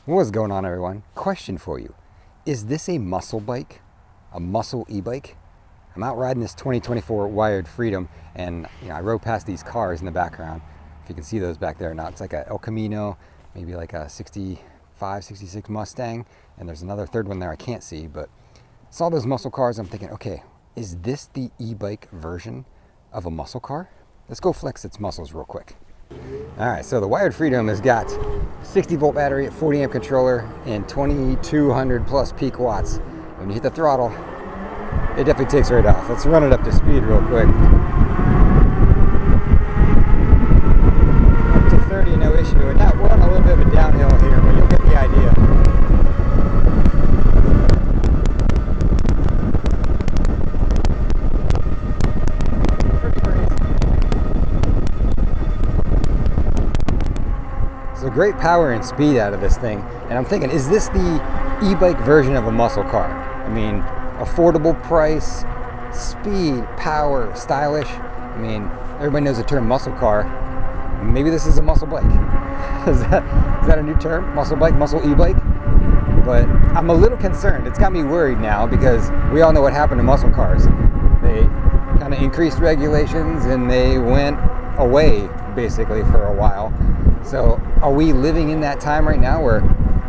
What's going on, everyone? Question for you. Is this a muscle bike? A muscle e-bike? I'm out riding this 2024 Wired Freedom, and I rode past these cars in the background. If you can see those back there now, it's like a El Camino, maybe like a 65, 66 Mustang, and there's another third one there I can't see, but saw those muscle cars. I'm thinking, okay, is this the e-bike version of a muscle car? Let's go flex its muscles real quick. All right, so the Wired Freedom has got 60 volt battery, 40 amp controller, and 2200 plus peak watts. When you hit the throttle, it definitely takes right off. Let's run it up to speed real quick. Up to 30, no issue. And now we're on a little bit of a downhill here, but you'll get the idea. Great power and speed out of this thing, and I'm thinking, is this the e-bike version of a muscle car? I mean, affordable price, speed, power, stylish. I mean, everybody knows the term muscle car. Maybe this is a muscle bike. Is that a new term? Muscle bike, muscle e-bike? But I'm a little concerned. It's got me worried now because we all know what happened to muscle cars. They kind of increased regulations and they went away basically for a while. So are we living in that time right now where,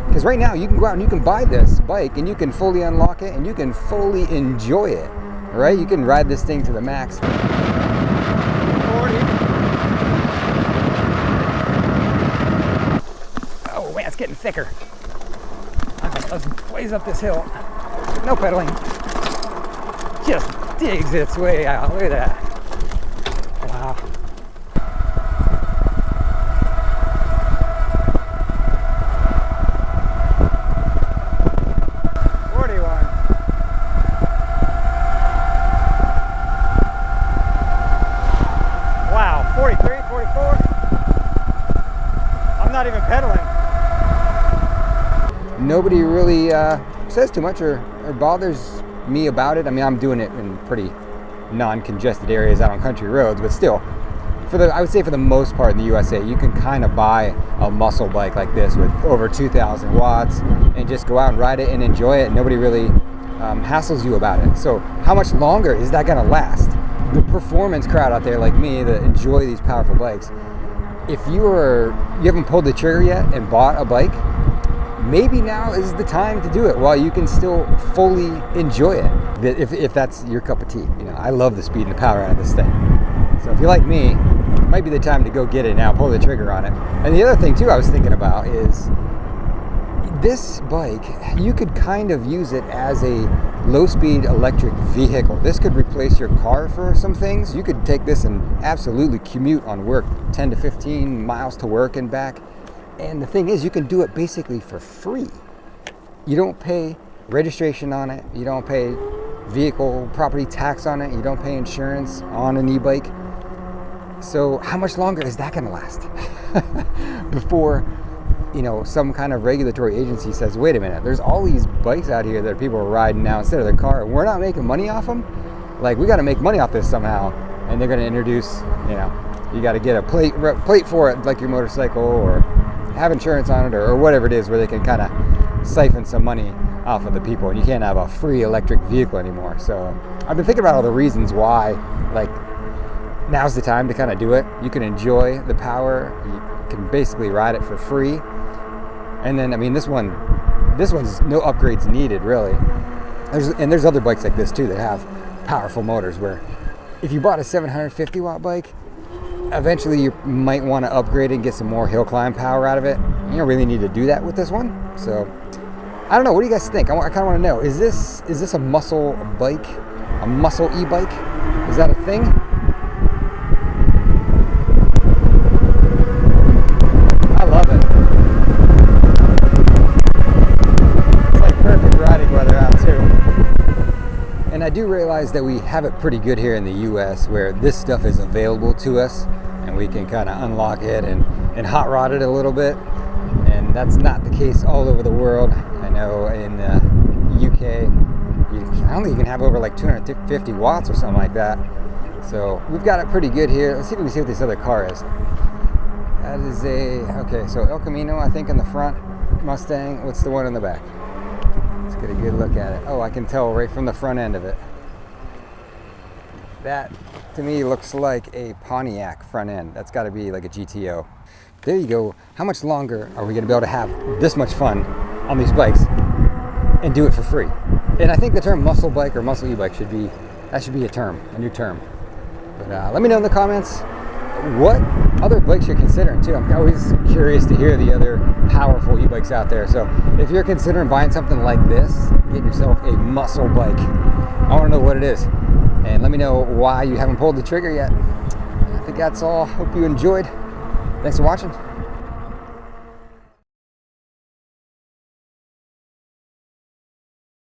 because right now you can go out and you can buy this bike and you can fully unlock it and you can fully enjoy it, right? You can ride this thing to the max. 40. Oh man, it's getting thicker. Okay, let's blaze up this hill. No pedaling. Just digs its way out. Look at that. Wow. Nobody really says too much or bothers me about it. I mean, I'm doing it in pretty non-congested areas out on country roads, but still, I would say for the most part in the USA, you can kind of buy a muscle bike like this with over 2,000 watts and just go out and ride it and enjoy it. Nobody really hassles you about it. So how much longer is that going to last? The performance crowd out there like me that enjoy these powerful bikes, if you haven't pulled the trigger yet and bought a bike, maybe now is the time to do it while you can still fully enjoy it. If that's your cup of tea. I love the speed and the power out of this thing. So if you're like me, it might be the time to go get it now, pull the trigger on it. And the other thing too I was thinking about is this bike, you could kind of use it as a low-speed electric vehicle. This could replace your car for some things. You could take this and absolutely commute on work, 10 to 15 miles to work and back. And the thing is, you can do it basically for free. You don't pay registration on it. You don't pay vehicle property tax on it. You don't pay insurance on an e-bike. So how much longer is that going to last before, some kind of regulatory agency says, wait a minute, there's all these bikes out here that people are riding now instead of their car, and we're not making money off them? Like, we got to make money off this somehow. And they're going to introduce, you got to get a plate for it, like your motorcycle, or have insurance on it, or whatever it is, where they can kind of siphon some money off of the people, and you can't have a free electric vehicle anymore. So I've been thinking about all the reasons why, like, now's the time to kind of do it. You can enjoy the power. You can basically ride it for free. And then, I mean, this one's no upgrades needed, really. There's other bikes like this too that have powerful motors, where if you bought a 750 watt bike, eventually you might want to upgrade it and get some more hill climb power out of it. You don't really need to do that with this one. So I don't know, what do you guys think? I kind of want to know, is this a muscle bike, a muscle e-bike? Is that a thing? I love it. It's like perfect riding weather out too. And I do realize that we have it pretty good here in the US, where this stuff is available to us and we can kind of unlock it and hot rod it a little bit. And that's not the case all over the world. I know in the UK, I don't think you can have over like 250 watts or something like that. So we've got it pretty good here. Let's see if we can see what this other car is. That is okay, so El Camino, I think, in the front. Mustang. What's the one in the back? Let's get a good look at it. Oh, I can tell right from the front end of it. That, to me, looks like a Pontiac front end. That's got to be like a GTO. There you go. How much longer are we going to be able to have this much fun on these bikes and do it for free? And I think the term muscle bike or muscle e-bike should be a term, a new term. But let me know in the comments what other bikes you're considering too. I'm always curious to hear the other powerful e-bikes out there. So if you're considering buying something like this, get yourself a muscle bike. I want to know what it is. And let me know why you haven't pulled the trigger yet. I think that's all. Hope you enjoyed. Thanks for watching.